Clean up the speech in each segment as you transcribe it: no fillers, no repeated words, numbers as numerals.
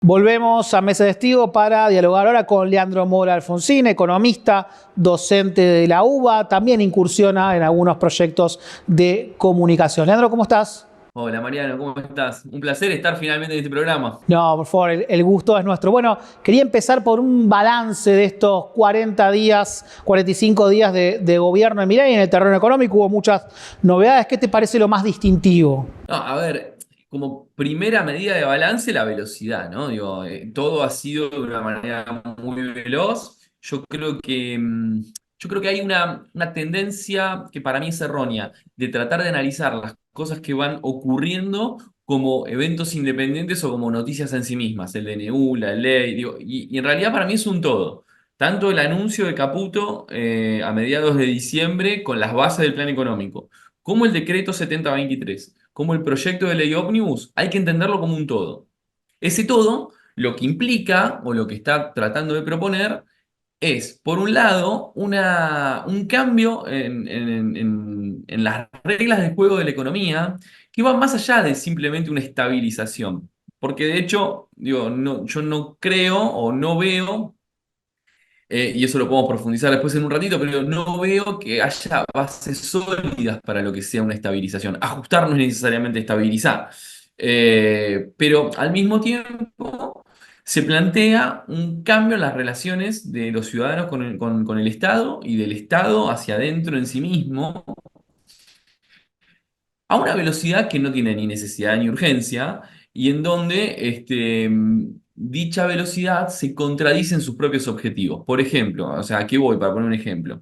Volvemos a Mesa de Testigo para dialogar ahora con Leandro Mora Alfonsín, economista, docente de la UBA, también incursiona en algunos proyectos de comunicación. Leandro, ¿cómo estás? Hola Mariano, ¿cómo estás? Un placer estar finalmente en este programa. No, por favor, el gusto es nuestro. Bueno, quería empezar por un balance de estos 40 días, 45 días de gobierno de Milei en el terreno económico. Hubo muchas novedades. ¿Qué te parece lo más distintivo? No, a ver, como primera medida de balance, la velocidad, ¿no? Digo, todo ha sido de una manera muy veloz. Yo creo que hay una tendencia que para mí es errónea, de tratar de analizar las cosas que van ocurriendo como eventos independientes o como noticias en sí mismas, el DNU, la ley, digo, y en realidad para mí es un todo. Tanto el anuncio de Caputo a mediados de diciembre con las bases del plan económico, como el decreto 7023, como el proyecto de ley ómnibus, hay que entenderlo como un todo. Ese todo lo que implica o lo que está tratando de proponer es, por un lado, un cambio en las reglas de juego de la economía que va más allá de simplemente una estabilización. Porque de hecho, digo, yo no creo o no veo, y eso lo podemos profundizar después en un ratito, pero no veo que haya bases sólidas para lo que sea una estabilización. Ajustar no es necesariamente estabilizar. Pero al mismo tiempo se plantea un cambio en las relaciones de los ciudadanos con el Estado y del Estado hacia adentro en sí mismo, a una velocidad que no tiene ni necesidad ni urgencia, y en donde dicha velocidad se contradice en sus propios objetivos. Por ejemplo, o sea, ¿a qué voy? Para poner un ejemplo.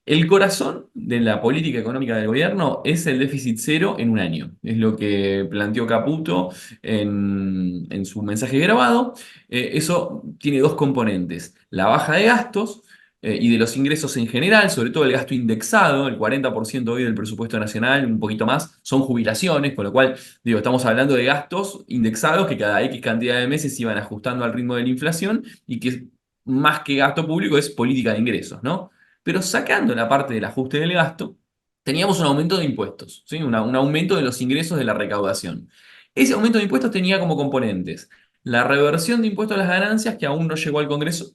El corazón de la política económica del gobierno es el déficit cero en un año. Es lo que planteó Caputo en su mensaje grabado. Eso tiene dos componentes: la baja de gastos y de los ingresos en general, sobre todo el gasto indexado. El 40% hoy del presupuesto nacional, un poquito más, son jubilaciones, con lo cual, digo, estamos hablando de gastos indexados que cada X cantidad de meses iban ajustando al ritmo de la inflación y que más que gasto público es política de ingresos, ¿no? Pero sacando la parte del ajuste del gasto, teníamos un aumento de impuestos, ¿sí? Un aumento de los ingresos de la recaudación. Ese aumento de impuestos tenía como componentes la reversión de impuestos a las ganancias, que aún no llegó al Congreso,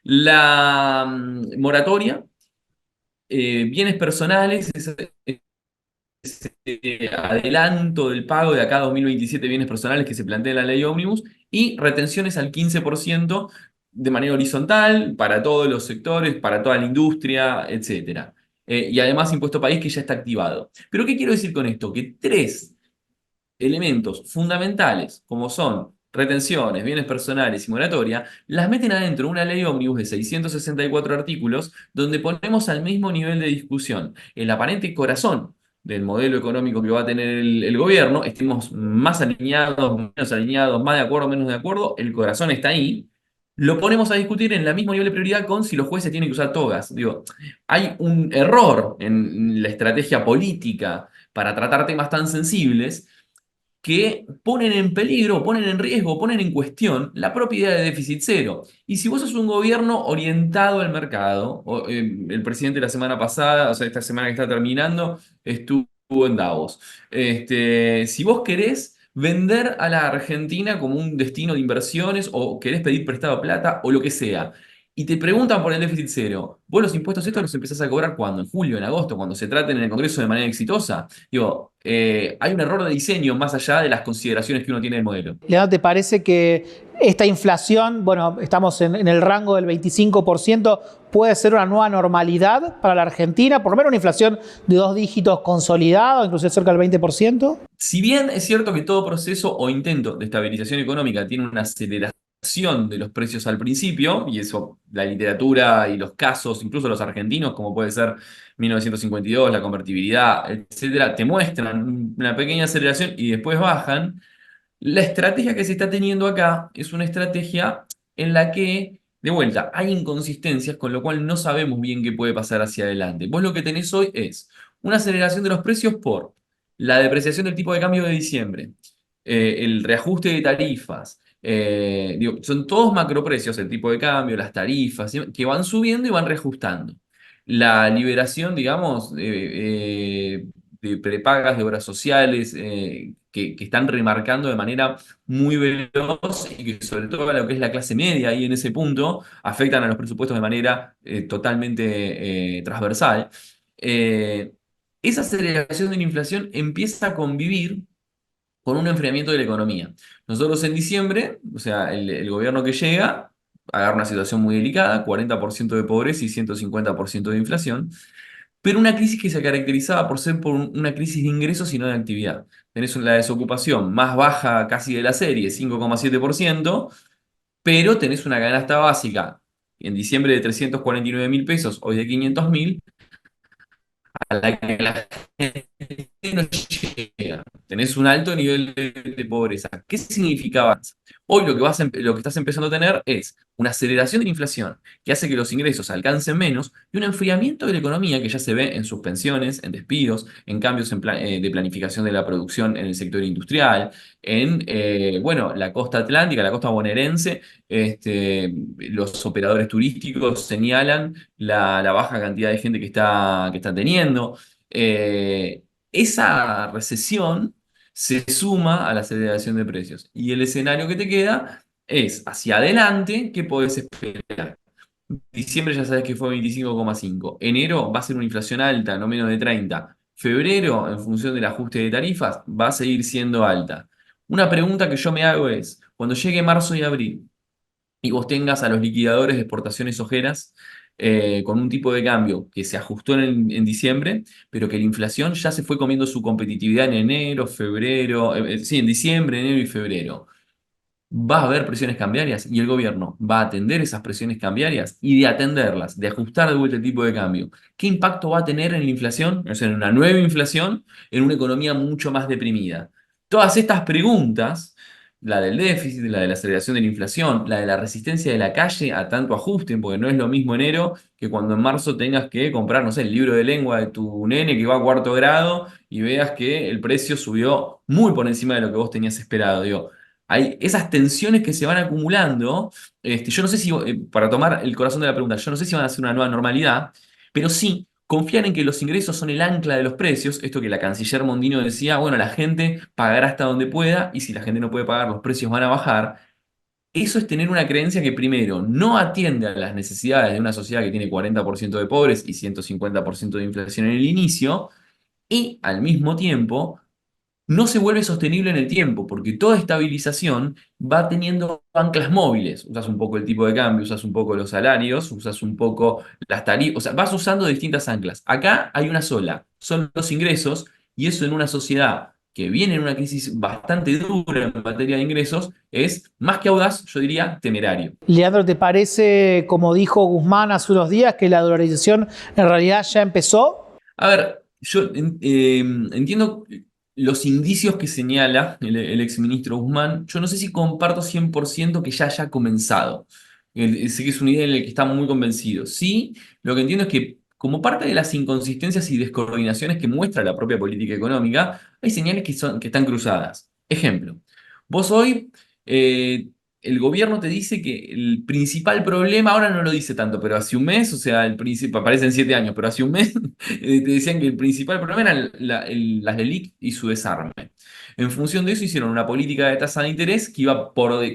la moratoria, bienes personales, ese adelanto del pago de acá a 2027, bienes personales que se plantea en la ley ómnibus, y retenciones al 15% de manera horizontal para todos los sectores, para toda la industria, etcétera. Y además impuesto país que ya está activado. Pero ¿qué quiero decir con esto? Que tres elementos fundamentales, como son retenciones, bienes personales y moratoria, las meten adentro de una ley ómnibus de 664 artículos, donde ponemos al mismo nivel de discusión el aparente corazón del modelo económico que va a tener el gobierno. Estemos más alineados, menos alineados, más de acuerdo, menos de acuerdo, el corazón está ahí. Lo ponemos a discutir en el mismo nivel de prioridad con si los jueces tienen que usar togas. Digo, hay un error en la estrategia política para tratar temas tan sensibles que ponen en peligro, ponen en riesgo, ponen en cuestión la propia idea de déficit cero. Y si vos sos un gobierno orientado al mercado, el presidente la semana pasada, o sea, esta semana que está terminando, estuvo en Davos. Si vos querés vender a la Argentina como un destino de inversiones o querés pedir prestado plata o lo que sea, y te preguntan por el déficit cero, vos los impuestos estos los empezás a cobrar ¿cuándo? ¿En julio, en agosto, cuando se traten en el Congreso de manera exitosa? Digo, hay un error de diseño más allá de las consideraciones que uno tiene del modelo. Leandro, ¿te parece que esta inflación, bueno, estamos en el rango del 25%, puede ser una nueva normalidad para la Argentina? Por lo menos una inflación de dos dígitos consolidada, incluso cerca del 20%. Si bien es cierto que todo proceso o intento de estabilización económica tiene una aceleración de los precios al principio, y eso la literatura y los casos, incluso los argentinos, como puede ser 1952, la convertibilidad, etcétera, te muestran una pequeña aceleración y después bajan. La estrategia que se está teniendo acá es una estrategia en la que, de vuelta, hay inconsistencias, con lo cual no sabemos bien qué puede pasar hacia adelante. Vos lo que tenés hoy es una aceleración de los precios por la depreciación del tipo de cambio de diciembre, el reajuste de tarifas, digo, son todos macroprecios, el tipo de cambio, las tarifas, ¿sí? Que van subiendo y van reajustando. La liberación, digamos, de prepagas, de obras sociales, que están remarcando de manera muy veloz y que sobre todo a lo que es la clase media y en ese punto afectan a los presupuestos de manera totalmente transversal. Eh, esa aceleración de la inflación empieza a convivir con un enfriamiento de la economía. Nosotros en diciembre, o sea, el gobierno que llega, agarra una situación muy delicada, 40% de pobreza y 150% de inflación, pero una crisis que se caracterizaba por ser una crisis de ingresos y no de actividad. Tenés la desocupación más baja casi de la serie, 5,7%, pero tenés una canasta básica en diciembre de 349.000 pesos, hoy de 500.000, a la que la gente no llega. Tenés un alto nivel de pobreza. ¿Qué significaba? Hoy lo que estás empezando a tener es una aceleración de la inflación que hace que los ingresos alcancen menos y un enfriamiento de la economía que ya se ve en suspensiones, en despidos, en cambios de planificación de la producción en el sector industrial, en bueno, la costa atlántica, la costa bonaerense. Los operadores turísticos señalan la baja cantidad de gente que está teniendo. Esa recesión se suma a la aceleración de precios. Y el escenario que te queda es hacia adelante, ¿qué podés esperar? Diciembre ya sabes que fue 25,5. Enero va a ser una inflación alta, no menos de 30. Febrero, en función del ajuste de tarifas, va a seguir siendo alta. Una pregunta que yo me hago es, cuando llegue marzo y abril, y vos tengas a los liquidadores de exportaciones ojeras con un tipo de cambio que se ajustó en diciembre, pero que la inflación ya se fue comiendo su competitividad en enero, febrero, sí, en diciembre, enero y febrero. Va a haber presiones cambiarias y el gobierno va a atender esas presiones cambiarias y de atenderlas, de ajustar de vuelta el tipo de cambio. ¿Qué impacto va a tener en la inflación? O sea, en una nueva inflación, en una economía mucho más deprimida. Todas estas preguntas, la del déficit, la de la aceleración de la inflación, la de la resistencia de la calle a tanto ajuste, porque no es lo mismo enero que cuando en marzo tengas que comprar, no sé, el libro de lengua de tu nene que va a cuarto grado y veas que el precio subió muy por encima de lo que vos tenías esperado. Digo, hay esas tensiones que se van acumulando. Yo no sé si, para tomar el corazón de la pregunta, yo no sé si van a ser una nueva normalidad, pero sí confiar en que los ingresos son el ancla de los precios. Esto que la canciller Mondino decía, bueno, la gente pagará hasta donde pueda y si la gente no puede pagar, los precios van a bajar. Eso es tener una creencia que primero no atiende a las necesidades de una sociedad que tiene 40% de pobres y 150% de inflación en el inicio, y al mismo tiempo no se vuelve sostenible en el tiempo, porque toda estabilización va teniendo anclas móviles. Usas un poco el tipo de cambio, usas un poco los salarios, usas un poco las tarifas, o sea, vas usando distintas anclas. Acá hay una sola, son los ingresos, y eso en una sociedad que viene en una crisis bastante dura en materia de ingresos, es más que audaz, yo diría temerario. Leandro, ¿te parece, como dijo Guzmán hace unos días, que la dolarización en realidad ya empezó? A ver, yo entiendo los indicios que señala el exministro Guzmán. Yo no sé si comparto 100% que ya haya comenzado. Sé que es una idea en la que está muy convencido. Sí, lo que entiendo es que como parte de las inconsistencias y descoordinaciones que muestra la propia política económica, hay señales que están cruzadas. Ejemplo, vos hoy eh, el gobierno te dice que el principal problema, ahora no lo dice tanto, pero hace un mes, o sea, el principal, aparecen 7 años, pero hace un mes te decían que el principal problema era las LELIQ y su desarme. En función de eso hicieron una política de tasa de interés que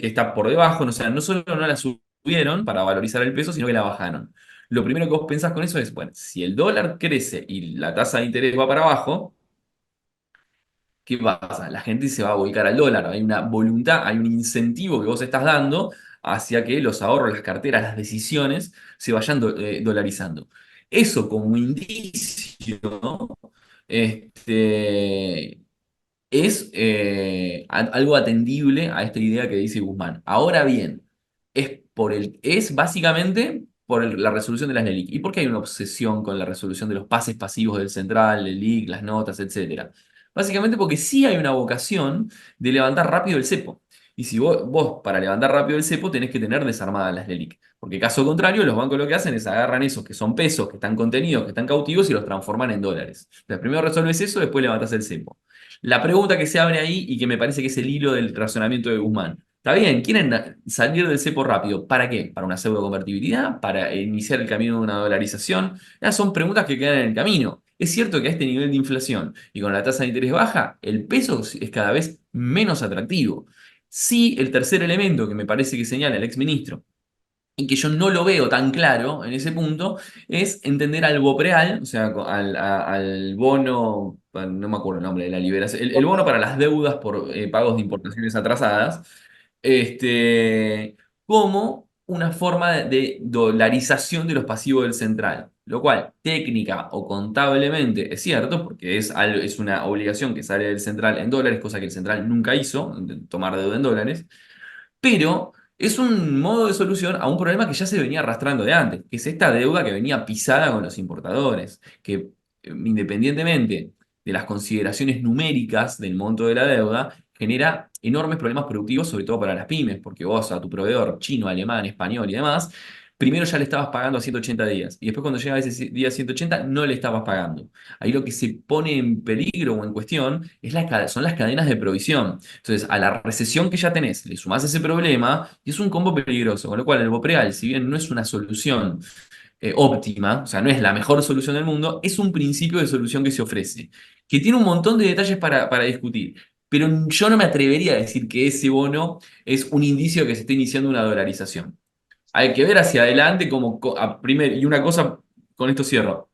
está por debajo, o sea, no solo no la subieron para valorizar el peso, sino que la bajaron. Lo primero que vos pensás con eso es, bueno, si el dólar crece y la tasa de interés va para abajo, ¿qué pasa? La gente se va a volcar al dólar. Hay una voluntad, hay un incentivo que vos estás dando hacia que los ahorros, las carteras, las decisiones se vayan dolarizando. Eso como indicio, este, es algo atendible a esta idea que dice Guzmán. Ahora bien, es básicamente por la resolución de las LELIQ. ¿Y por qué hay una obsesión con la resolución de los pases pasivos del central, LELIQ, las notas, etcétera? Básicamente porque sí hay una vocación de levantar rápido el cepo. Y si vos para levantar rápido el cepo tenés que tener desarmadas las LELIQ. Porque caso contrario, los bancos lo que hacen es agarran esos que son pesos, que están contenidos, que están cautivos y los transforman en dólares. Entonces, primero resuelves eso, después levantás el cepo. La pregunta que se abre ahí y que me parece que es el hilo del razonamiento de Guzmán. Está bien, quieren salir del cepo rápido. ¿Para qué? ¿Para una pseudo convertibilidad? ¿Para iniciar el camino de una dolarización? Son preguntas que quedan en el camino. Es cierto que a este nivel de inflación y con la tasa de interés baja, el peso es cada vez menos atractivo. Sí, el tercer elemento que me parece que señala el exministro, y que yo no lo veo tan claro en ese punto, es entender al BOPREAL, o sea, al bono, no me acuerdo el nombre de la liberación, el bono para las deudas por pagos de importaciones atrasadas, este, como una forma de dolarización de los pasivos del central. Lo cual, técnica o contablemente es cierto, porque es una obligación que sale del central en dólares, cosa que el central nunca hizo, de tomar deuda en dólares, pero es un modo de solución a un problema que ya se venía arrastrando de antes, que es esta deuda que venía pisada con los importadores, que independientemente de las consideraciones numéricas del monto de la deuda, genera enormes problemas productivos, sobre todo para las pymes, porque vos a tu proveedor chino, alemán, español y demás, primero ya le estabas pagando a 180 días, y después cuando llega ese día 180 no le estabas pagando. Ahí lo que se pone en peligro o en cuestión son las cadenas de provisión. Entonces, a la recesión que ya tenés, le sumás ese problema y es un combo peligroso. Con lo cual, el Bopreal, si bien no es una solución óptima, o sea, no es la mejor solución del mundo, es un principio de solución que se ofrece, que tiene un montón de detalles para discutir. Pero yo no me atrevería a decir que ese bono es un indicio de que se está iniciando una dolarización. Hay que ver hacia adelante como, y una cosa, con esto cierro.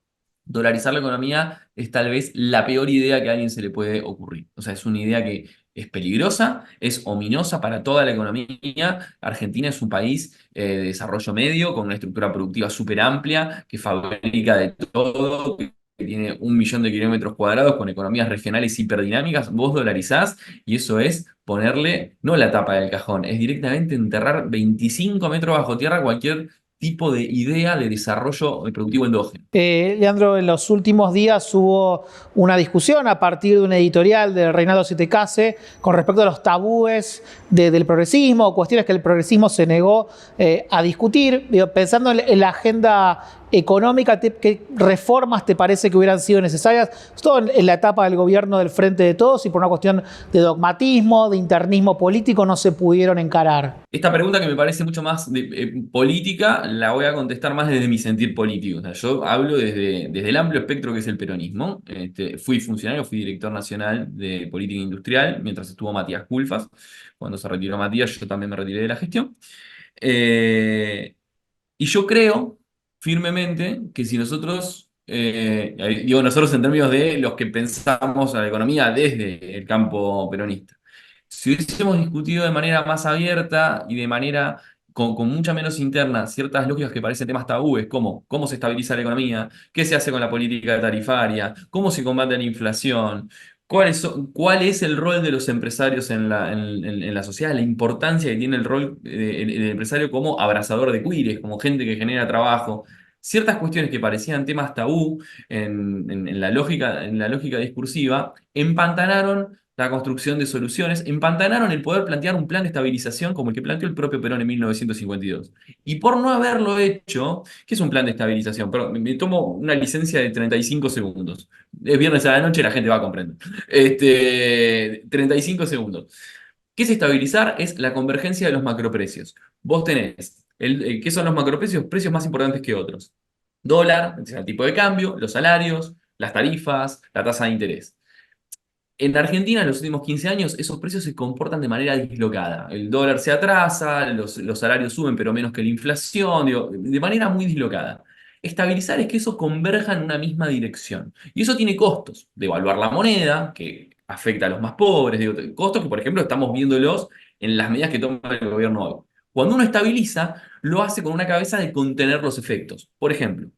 Dolarizar la economía es tal vez la peor idea que a alguien se le puede ocurrir. O sea, es una idea que es peligrosa, es ominosa para toda la economía. Argentina es un país de desarrollo medio, con una estructura productiva súper amplia, que fabrica de todo, que tiene 1 millón de kilómetros cuadrados, con economías regionales hiperdinámicas. Vos dolarizás y eso es ponerle, no la tapa del cajón, es directamente enterrar 25 metros bajo tierra cualquier tipo de idea de desarrollo productivo endógeno. Leandro, en los últimos días hubo una discusión a partir de un editorial de Reinaldo Siete Case con respecto a los tabúes del progresismo, cuestiones que el progresismo se negó a discutir. Digo, pensando en la agenda económica, ¿qué reformas te parece que hubieran sido necesarias? Todo en la etapa del gobierno del Frente de Todos y por una cuestión de dogmatismo, de internismo político, no se pudieron encarar. Esta pregunta que me parece mucho más política, la voy a contestar más desde mi sentir político. O sea, yo hablo desde el amplio espectro que es el peronismo. Fui funcionario, fui director nacional de política industrial mientras estuvo Matías Culfas. Cuando se retiró Matías, yo también me retiré de la gestión. Y yo creo firmemente que si nosotros, digo nosotros en términos de los que pensamos a la economía desde el campo peronista, si hubiésemos discutido de manera más abierta y de manera con mucha menos interna ciertas lógicas que parecen temas tabúes, como cómo se estabiliza la economía, qué se hace con la política tarifaria, cómo se combate la inflación, cuál es el rol de los empresarios en la sociedad, la importancia que tiene el rol del empresario como abrazador de cuires, como gente que genera trabajo. Ciertas cuestiones que parecían temas tabú en la lógica discursiva, empantanaron la construcción de soluciones, empantanaron el poder plantear un plan de estabilización como el que planteó el propio Perón en 1952. Y por no haberlo hecho, ¿qué es un plan de estabilización? Pero me tomo una licencia de 35 segundos. Es viernes a la noche, la gente va a comprender. 35 segundos. ¿Qué es estabilizar? Es la convergencia de los macroprecios. Vos tenés, ¿qué son los macroprecios? Precios más importantes que otros. Dólar, es el tipo de cambio, los salarios, las tarifas, la tasa de interés. En Argentina, en los últimos 15 años, esos precios se comportan de manera dislocada. El dólar se atrasa, los salarios suben, pero menos que la inflación, digo, de manera muy dislocada. Estabilizar es que eso converja en una misma dirección. Y eso tiene costos. Devaluar la moneda, que afecta a los más pobres, digo, costos que, por ejemplo, estamos viéndolos en las medidas que toma el gobierno hoy. Cuando uno estabiliza, lo hace con una cabeza de contener los efectos. Por ejemplo,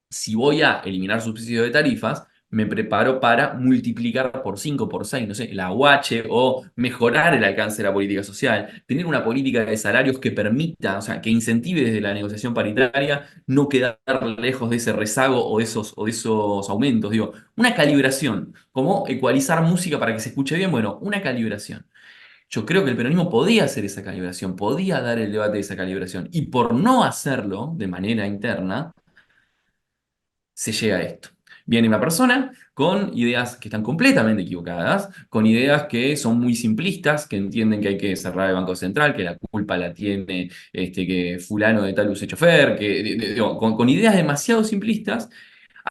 si voy a eliminar subsidios de tarifas, me preparo para multiplicar por 5 por 6 no sé, la UH o mejorar el alcance de la política social, tener una política de salarios que permita, o sea, que incentive desde la negociación paritaria no quedar lejos de ese rezago o de esos aumentos. Digo, una calibración, como ecualizar música para que se escuche bien, bueno, una calibración. Yo creo que el peronismo podía hacer esa calibración, podía dar el debate de esa calibración, y por no hacerlo de manera interna, se llega a esto. Viene una persona con ideas que están completamente equivocadas, con ideas que son muy simplistas, que entienden que hay que cerrar el Banco Central, que la culpa la tiene que fulano de tal use chofer, digo, con ideas demasiado simplistas,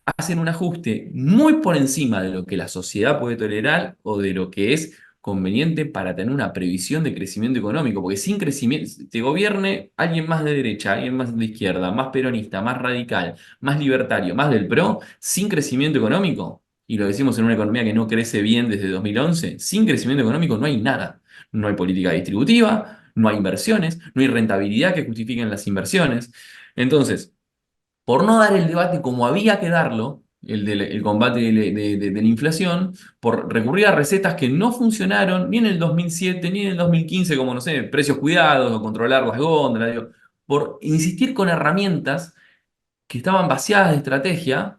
hacen un ajuste muy por encima de lo que la sociedad puede tolerar o de lo que es conveniente para tener una previsión de crecimiento económico, porque sin crecimiento, te gobierne alguien más de derecha, alguien más de izquierda, más peronista, más radical, más libertario, más del PRO, sin crecimiento económico, y lo decimos en una economía que no crece bien desde 2011, sin crecimiento económico no hay nada. No hay política distributiva, no hay inversiones, no hay rentabilidad que justifiquen las inversiones. Entonces, por no dar el debate como había que darlo, el combate de la inflación, por recurrir a recetas que no funcionaron ni en el 2007 ni en el 2015, como, no sé, precios cuidados o controlar las góndolas, digo, por insistir con herramientas que estaban vaciadas de estrategia,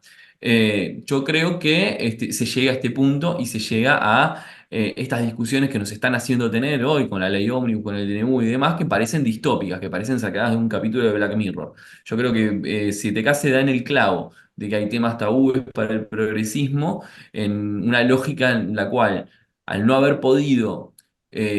yo creo que se llega a este punto y se llega a estas discusiones que nos están haciendo tener hoy con la ley Ómnibus, con el DNU y demás, que parecen distópicas, que parecen sacadas de un capítulo de Black Mirror. Yo creo que Siete se da en el clavo de que hay temas tabúes para el progresismo, en una lógica en la cual, al no haber podido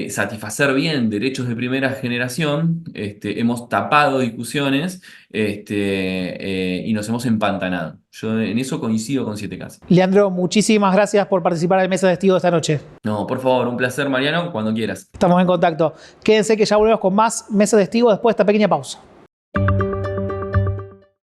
satisfacer bien derechos de primera generación, hemos tapado discusiones y nos hemos empantanado. Yo en eso coincido con Siete Casas. Leandro, muchísimas gracias por participar en Mesa de Testigos esta noche. No, por favor, un placer, Mariano, cuando quieras. Estamos en contacto. Quédense que ya volvemos con más Mesa de Testigos después de esta pequeña pausa.